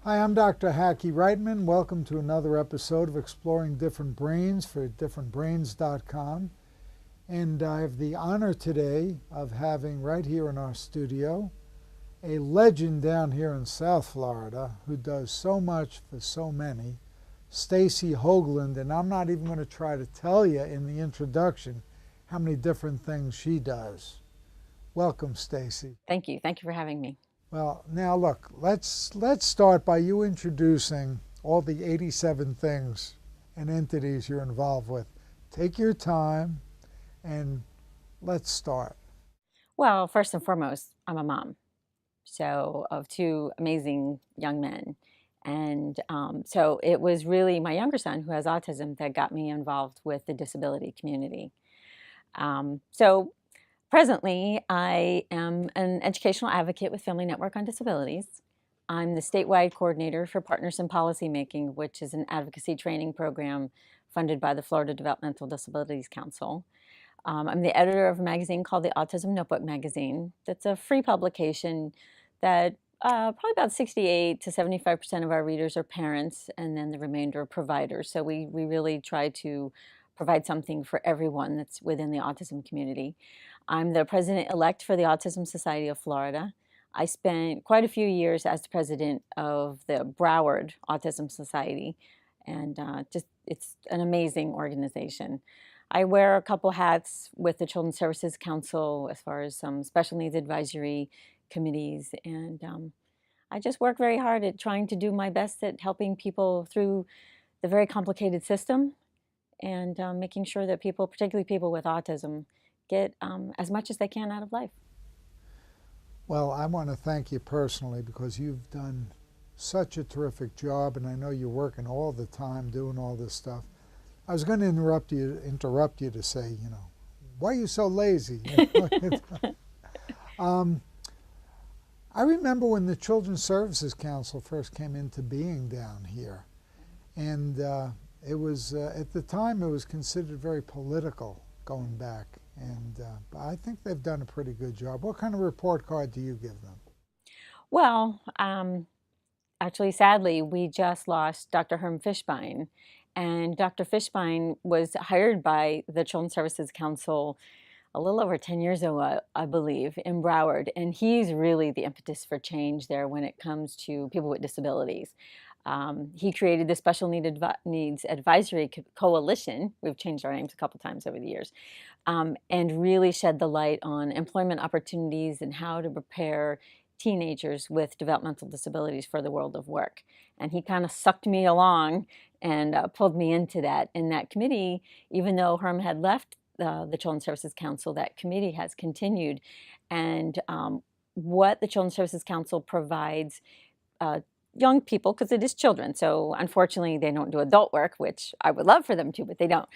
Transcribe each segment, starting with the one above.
Hi, I'm Dr. Hackie Reitman. Welcome to another episode of Exploring Different Brains for differentbrains.com. And I have the honor today of having right here in our studio a legend down here in South Florida who does so much for so many, Stacey Hoaglund. And I'm not even going to try to tell you in the introduction how many different things she does. Welcome, Stacey. Thank you. Thank you for having me. Well, now look, let's start by you introducing all the 87 things and entities you're involved with. Take your time and let's start. Well, first and foremost, I'm a mom, so of two amazing young men. And so it was really my younger son who has autism that got me involved with the disability community. So presently, I am an educational advocate with Family Network on Disabilities. I'm the statewide coordinator for Partners in Policymaking, which is an advocacy training program funded by the Florida Developmental Disabilities Council. I'm the editor of a magazine called the Autism Notebook Magazine. That's a free publication that probably about 68 to 75% of our readers are parents, and then the remainder are providers. So we really try to provide something for everyone that's within the autism community. I'm the president-elect for the Autism Society of Florida. I spent quite a few years as the president of the Broward Autism Society, and it's an amazing organization. I wear a couple hats with the Children's Services Council as far as some special needs advisory committees, and I just work very hard at trying to do my best at helping people through the very complicated system and making sure that people, particularly people with autism, get as much as they can out of life. Well, I want to thank you personally because you've done such a terrific job, and I know you're working all the time doing all this stuff. I was going to interrupt you to say, why are you so lazy? I remember when the Children's Services Council first came into being down here, and it was at the time it was considered very political going back, and I think they've done a pretty good job. What kind of report card do you give them? Well, actually, sadly, we just lost Dr. Herm Fishbein, and Dr. Fishbein was hired by the Children's Services Council a little over 10 years ago, I believe, in Broward, and he's really the impetus for change there when it comes to people with disabilities. He created the Special Needs Advisory Coalition. We've changed our names a couple times over the years, and really shed the light on employment opportunities and how to prepare teenagers with developmental disabilities for the world of work. And he kind of sucked me along and pulled me into that. And that committee, even though Herm had left the Children's Services Council, that committee has continued. And what the Children's Services Council provides young people, because it is children, so unfortunately they don't do adult work, which I would love for them to, but they don't,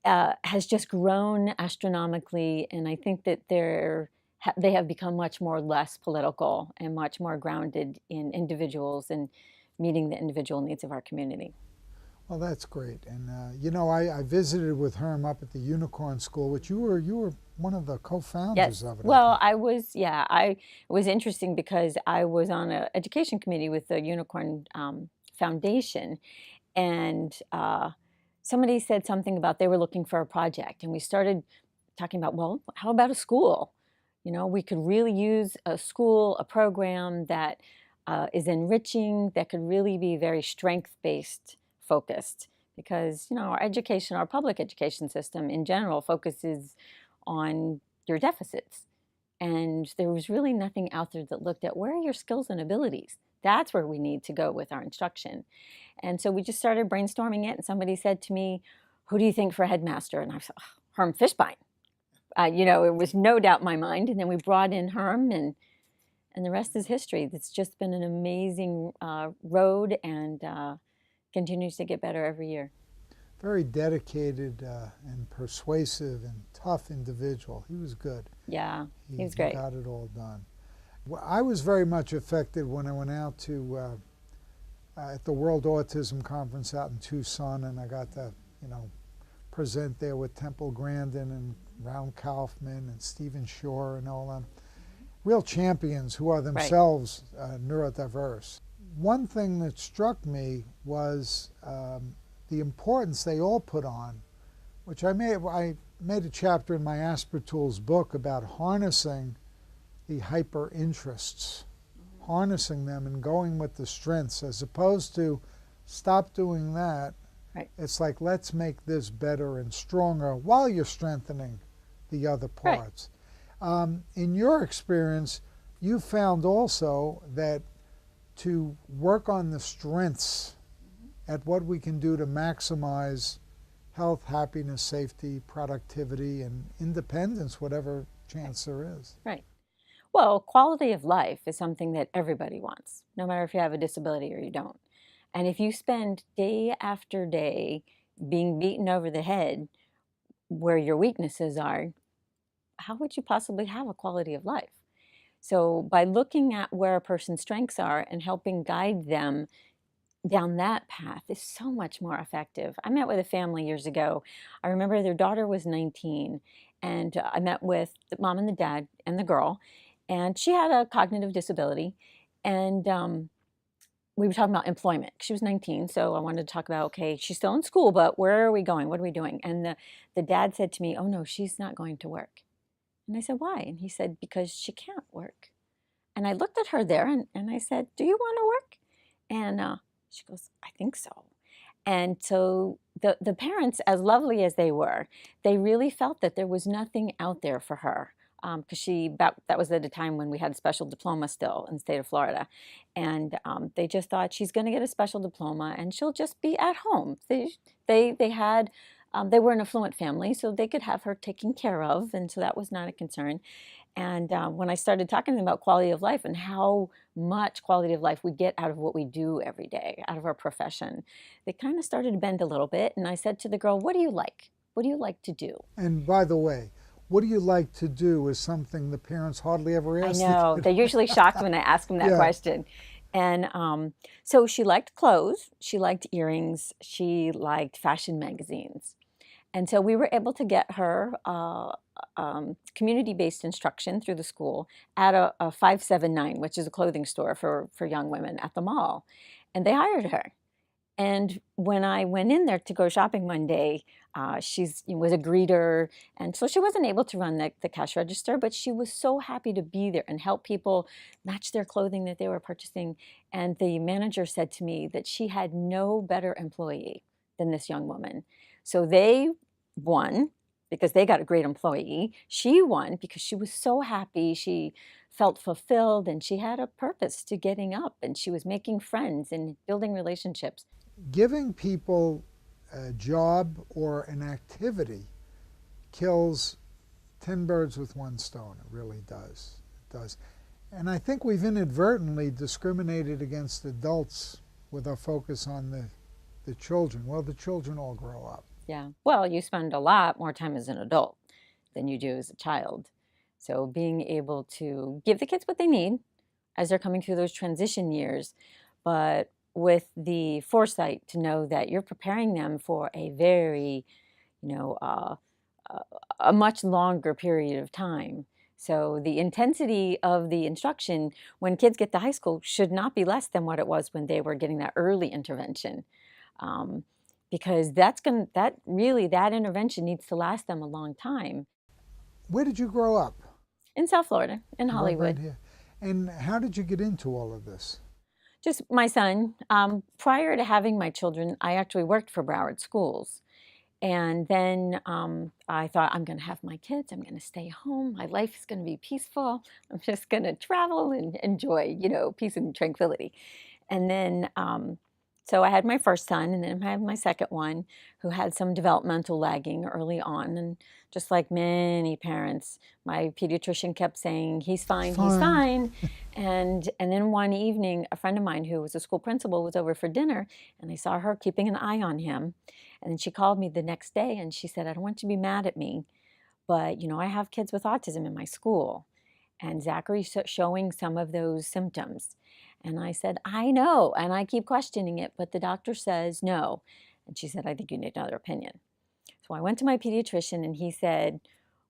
has just grown astronomically. And I think that they have become much more less political and much more grounded in individuals and meeting the individual needs of our community. Well, that's great. And I visited with Herm up at the Unicorn School, which you were one of the co-founders of it. Well, it was interesting because I was on an education committee with the Unicorn Foundation, and somebody said something about they were looking for a project, and we started talking about, well, how about a school? We could really use a school, a program that is enriching, that could really be very strength-based focused, because our public education system in general focuses on your deficits, and there was really nothing out there that looked at where are your skills and abilities. That's where we need to go with our instruction. And so we just started brainstorming it, and somebody said to me, who do you think for headmaster? And I said, Herm Fishbein. It was no doubt in my mind. And then we brought in Herm, and the rest is history. It's just been an amazing road, and continues to get better every year. Very dedicated and persuasive and tough individual. He was good. Yeah, he was great. He got it all done. Well, I was very much affected when I went out to at the World Autism Conference out in Tucson, and I got to present there with Temple Grandin and Round Kaufman and Stephen Shore and all them. real champions who are themselves neurodiverse. One thing that struck me was the importance they all put on, which I made a chapter in my Asper Tools book about harnessing the hyper interests, harnessing them and going with the strengths, as opposed to stop doing that. Right. It's like, let's make this better and stronger while you're strengthening the other parts. Right. In your experience, you found also that to work on the strengths at what we can do to maximize health, happiness, safety, productivity, and independence, whatever chance there is. Right. Well, quality of life is something that everybody wants, no matter if you have a disability or you don't. And if you spend day after day being beaten over the head where your weaknesses are, how would you possibly have a quality of life? So by looking at where a person's strengths are and helping guide them down that path is so much more effective. I met with a family years ago. I remember their daughter was 19, and I met with the mom and the dad and the girl, and she had a cognitive disability, and we were talking about employment. She was 19, so I wanted to talk about, okay, she's still in school, but where are we going? What are we doing? And the dad said to me, oh no, she's not going to work. And I said, why? And he said, because she can't work. And I looked at her there and I said, do you want to work? And she goes, I think so. And so the parents, as lovely as they were, they really felt that there was nothing out there for her. Because that was at a time when we had a special diploma still in the state of Florida. And they just thought she's going to get a special diploma and she'll just be at home. They were an affluent family, so they could have her taken care of, and so that was not a concern. And when I started talking to them about quality of life and how much quality of life we get out of what we do every day, out of our profession, they kind of started to bend a little bit. And I said to the girl, what do you like? What do you like to do? And by the way, what do you like to do is something the parents hardly ever ask. I know. They're usually shocked when I ask them that question. And so she liked clothes. She liked earrings. She liked fashion magazines. And so we were able to get her community-based instruction through the school at a 579, which is a clothing store for young women at the mall. And they hired her. And when I went in there to go shopping one day, she was a greeter, and so she wasn't able to run the cash register, but she was so happy to be there and help people match their clothing that they were purchasing. And the manager said to me that she had no better employee than this young woman. So they won because they got a great employee. She won because she was so happy. She felt fulfilled, and she had a purpose to getting up, and she was making friends and building relationships. Giving people a job or an activity kills 10 birds with one stone. It really does. It does. And I think we've inadvertently discriminated against adults with our focus on the children. Well, the children all grow up. Yeah. Well, you spend a lot more time as an adult than you do as a child. So being able to give the kids what they need as they're coming through those transition years, but with the foresight to know that you're preparing them for a very, a much longer period of time. So the intensity of the instruction when kids get to high school should not be less than what it was when they were getting that early intervention. Because that intervention needs to last them a long time. Where did you grow up? In South Florida, in Hollywood. Right here. And how did you get into all of this? Just my son. Prior to having my children, I actually worked for Broward Schools. And then I thought, I'm going to have my kids. I'm going to stay home. My life is going to be peaceful. I'm just going to travel and enjoy, peace and tranquility. And then so I had my first son, and then I had my second one, who had some developmental lagging early on. And just like many parents, my pediatrician kept saying, he's fine, he's fine. And then one evening, a friend of mine who was a school principal was over for dinner, and I saw her keeping an eye on him. And then she called me the next day, and she said, I don't want you to be mad at me, but, I have kids with autism in my school. And Zachary's showing some of those symptoms. And I said, I know, and I keep questioning it, but the doctor says no. And she said, I think you need another opinion. So I went to my pediatrician, and he said,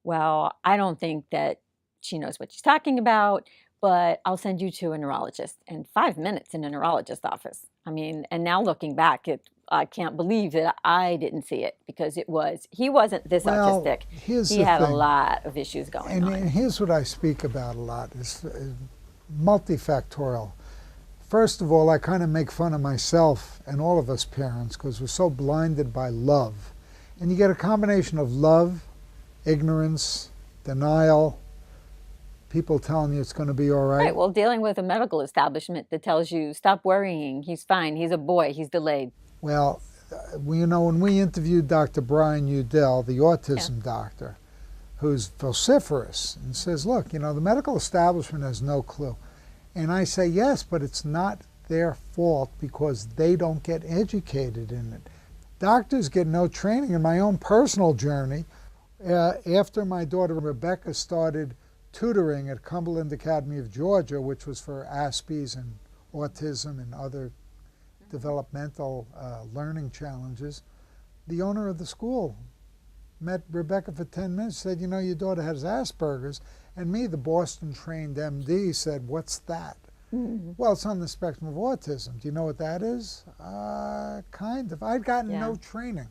well, I don't think that she knows what she's talking about, but I'll send you to a neurologist. And 5 minutes in a neurologist office. I mean, and now looking back, I can't believe that I didn't see it, because he wasn't this autistic. Here's He the had a thing. lot of issues going on. And here's what I speak about a lot, is multifactorial. First of all, I kind of make fun of myself and all of us parents because we're so blinded by love. And you get a combination of love, ignorance, denial, people telling you it's going to be all right. Right. Well, dealing with a medical establishment that tells you, stop worrying, he's fine, he's a boy, he's delayed. Well, when we interviewed Dr. Brian Udell, the autism doctor, who's vociferous and says, look, the medical establishment has no clue. And I say, yes, but it's not their fault because they don't get educated in it. Doctors get no training. In my own personal journey, after my daughter Rebecca started tutoring at Cumberland Academy of Georgia, which was for Aspies and autism and other developmental learning challenges, the owner of the school met Rebecca for 10 minutes, said, your daughter has Asperger's. And me, the Boston-trained MD, said, what's that? Mm-hmm. Well, it's on the spectrum of autism. Do you know what that is? Kind of. I'd gotten no training.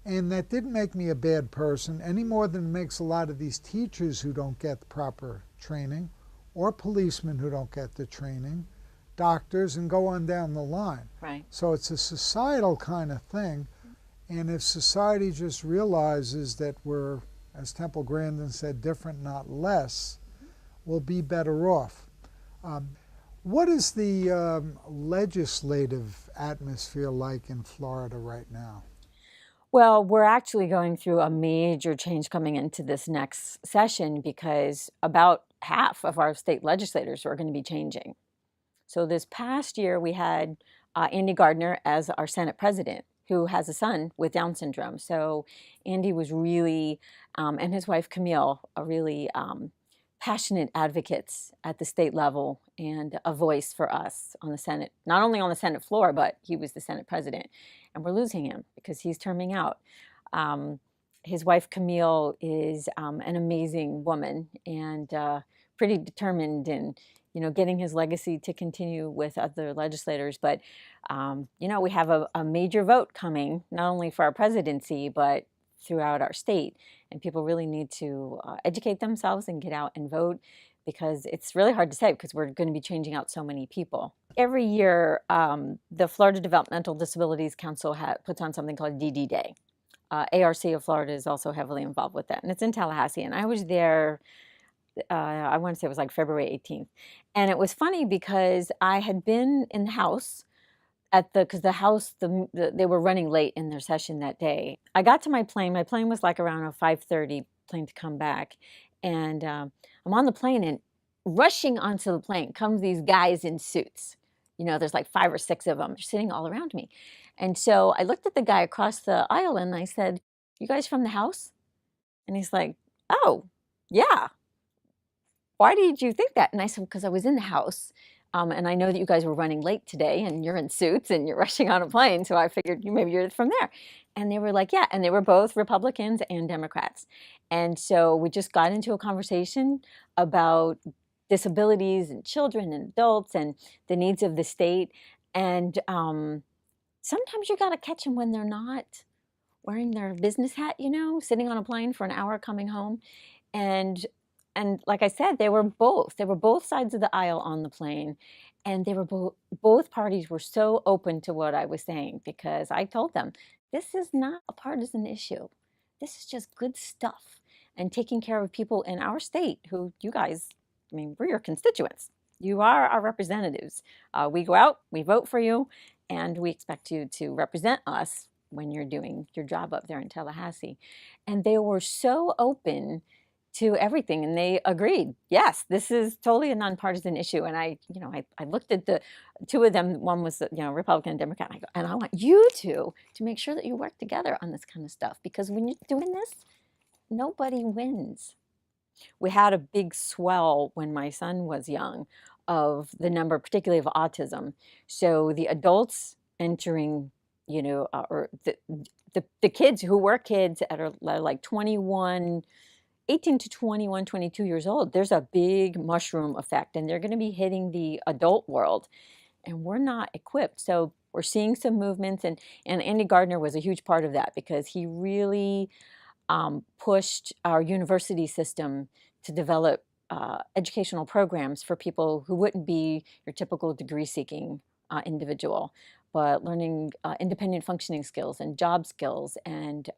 And that didn't make me a bad person any more than it makes a lot of these teachers who don't get the proper training, or policemen who don't get the training, doctors, and go on down the line. Right. So it's a societal kind of thing. And if society just realizes that we're, as Temple Grandin said, different, not less, we'll be better off. What is the legislative atmosphere like in Florida right now? Well, we're actually going through a major change coming into this next session, because about half of our state legislators are going to be changing. So this past year, we had Andy Gardner as our Senate president, who has a son with Down syndrome. So Andy was really, and his wife Camille, are really passionate advocates at the state level and a voice for us on the Senate, not only on the Senate floor, but he was the Senate president. And we're losing him because he's terming out. His wife Camille is an amazing woman and pretty determined in getting his legacy to continue with other legislators. But, we have a major vote coming, not only for our presidency, but throughout our state. And people really need to educate themselves and get out and vote, because it's really hard to say, because we're going to be changing out so many people. Every year, the Florida Developmental Disabilities Council puts on something called DD Day. ARC of Florida is also heavily involved with that. And it's in Tallahassee. And I was there, I want to say it was like February 18th. And it was funny because I had been in the House because the House, they were running late in their session that day. I got to my plane. My plane was like around a 5:30 plane to come back. And I'm on the plane, and rushing onto the plane comes these guys in suits. There's like 5 or 6 of them sitting all around me. And so I looked at the guy across the aisle and I said, "You guys from the House?" And he's like, "Oh, yeah. Why did you think that?" And I said, "Because I was in the House. And I know that you guys were running late today and you're in suits and you're rushing on a plane. So I figured maybe you're from there." And they were like, "Yeah." And they were both Republicans and Democrats. And so we just got into a conversation about disabilities and children and adults and the needs of the state. And sometimes you got to catch them when they're not wearing their business hat, sitting on a plane for an hour coming home. And like I said, they were both sides of the aisle on the plane, and they were both parties were so open to what I was saying, because I told them, this is not a partisan issue. This is just good stuff, and taking care of people in our state who you guys, we're your constituents. You are our representatives. We go out, we vote for you, and we expect you to represent us when you're doing your job up there in Tallahassee. And they were so open to everything, and they agreed, yes, this is totally a nonpartisan issue. And I looked at the 2 of them. One was Republican and Democrat. And I want you to make sure that you work together on this kind of stuff, because when you're doing this, nobody wins. We had a big swell when my son was young of the number, particularly of autism. So the adults entering, or the kids who were kids at like 21 18 to 21, 22 years old, there's a big mushroom effect, and they're going to be hitting the adult world, and we're not equipped. So we're seeing some movements, and Andy Gardner was a huge part of that because he really pushed our university system to develop educational programs for people who wouldn't be your typical degree-seeking individual, but learning independent functioning skills and job skills, and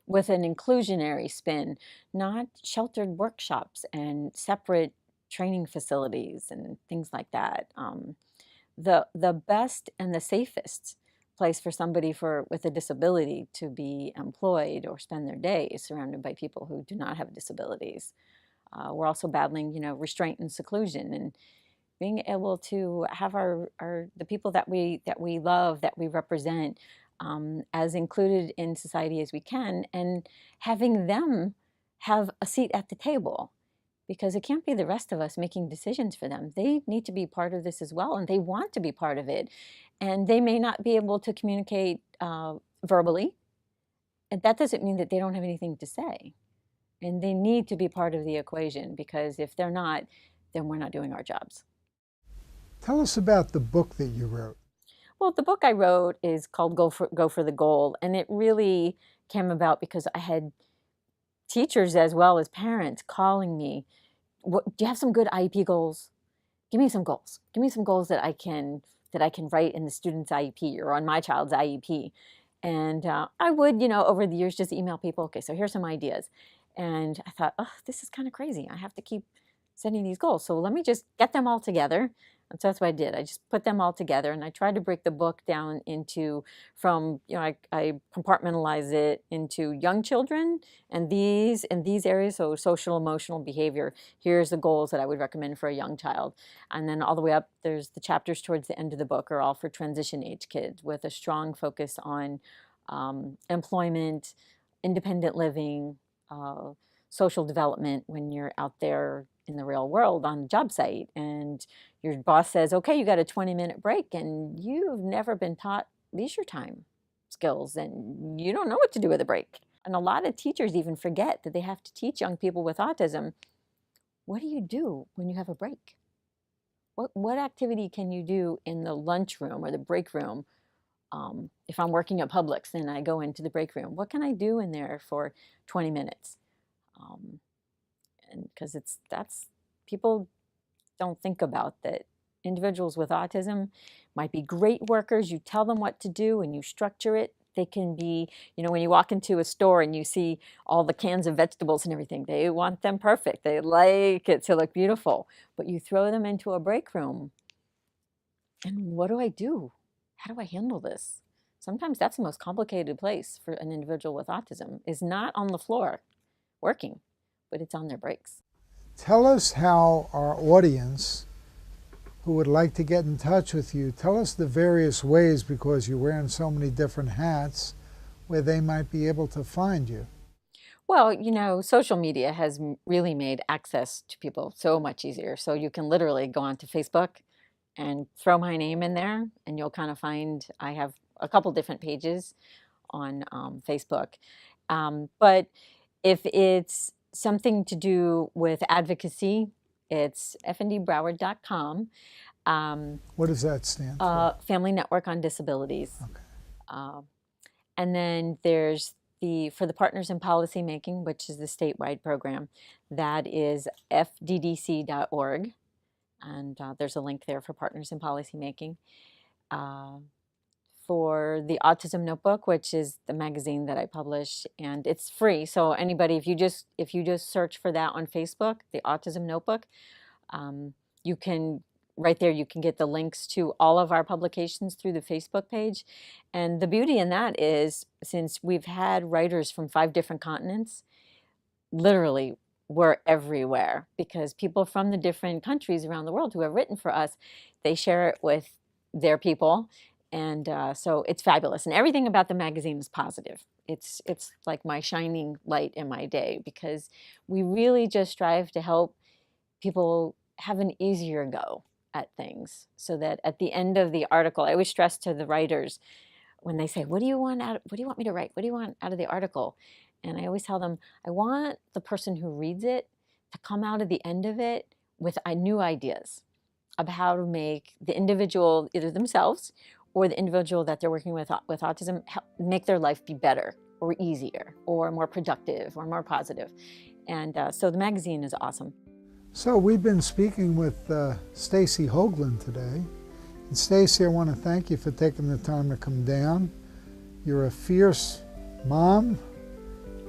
with an inclusionary spin, not sheltered workshops and separate training facilities and things like that. The best and the safest place for somebody with a disability to be employed or spend their day is surrounded by people who do not have disabilities. We're also battling, restraint and seclusion, and being able to have the people that we love, that we represent, as included in society as we can, and having them have a seat at the table, because it can't be the rest of us making decisions for them. They need to be part of this as well, and they want to be part of it. And they may not be able to communicate verbally, and that doesn't mean that they don't have anything to say. And they need to be part of the equation, because if they're not, then we're not doing our jobs. Tell us about the book that you wrote. Well, the book I wrote is called Go for the Goal, and it really came about because I had teachers as well as parents calling me, do you have some good IEP goals? Give me some goals. Give me some goals that I can write in the student's IEP or on my child's IEP. And I would, over the years, just email people, okay, so here's some ideas. And I thought, oh, this is kind of crazy. I have to keep setting these goals. So let me just get them all together. And so that's what I did. I just put them all together, and I tried to break the book down I compartmentalize it into young children and these areas, so social, emotional, behavior. Here's the goals that I would recommend for a young child. And then all the way up, there's the chapters towards the end of the book are all for transition age kids, with a strong focus on employment, independent living, social development when you're out there in the real world on a job site, and your boss says, okay, you got a 20-minute break, and you've never been taught leisure time skills, and you don't know what to do with a break. And a lot of teachers even forget that they have to teach young people with autism, what do you do when you have a break? What activity can you do in the lunchroom or the break room? If I'm working at Publix and I go into the break room, what can I do in there for 20 minutes? And because people don't think about that. Individuals with autism might be great workers. You tell them what to do and you structure it. They can be, when you walk into a store and you see all the cans of vegetables and everything, they want them perfect. They like it to look beautiful. But you throw them into a break room, and what do I do? How do I handle this? Sometimes that's the most complicated place for an individual with autism, is not on the floor working, but it's on their breaks. Tell us how our audience who would like to get in touch with you, tell us the various ways, because you're wearing so many different hats, where they might be able to find you. Well, social media has really made access to people so much easier. So you can literally go onto Facebook and throw my name in there, and you'll kind of find I have a couple different pages on Facebook. But if it's something to do with advocacy, it's fndbroward.com. What does that stand for? Family Network on Disabilities. Okay. And then there's for the Partners in Policymaking, which is the statewide program, that is fddc.org. And there's a link there for Partners in Policymaking. For the Autism Notebook, which is the magazine that I publish, and it's free. So anybody, if you just search for that on Facebook, the Autism Notebook, you can, right there, you can get the links to all of our publications through the Facebook page. And the beauty in that is, since we've had writers from 5 different continents, literally we're everywhere, because people from the different countries around the world who have written for us, they share it with their people. And so it's fabulous. And everything about the magazine is positive. It's like my shining light in my day, because we really just strive to help people have an easier go at things, so that at the end of the article, I always stress to the writers when they say, what do you want me to write? What do you want out of the article? And I always tell them, I want the person who reads it to come out at the end of it with new ideas of how to make the individual, either themselves or the individual that they're working with autism, make their life be better or easier or more productive or more positive. And so the magazine is awesome. So we've been speaking with Stacey Hoaglund today. And Stacey, I want to thank you for taking the time to come down. You're a fierce mom,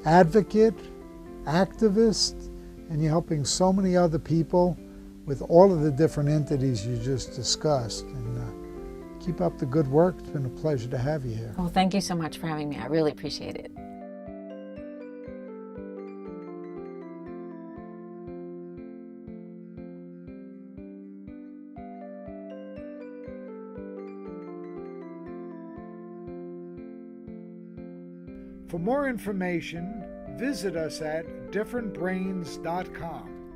advocate, activist, and you're helping so many other people with all of the different entities you just discussed. And keep up the good work. It's been a pleasure to have you here. Well, thank you so much for having me. I really appreciate it. For more information, visit us at differentbrains.com.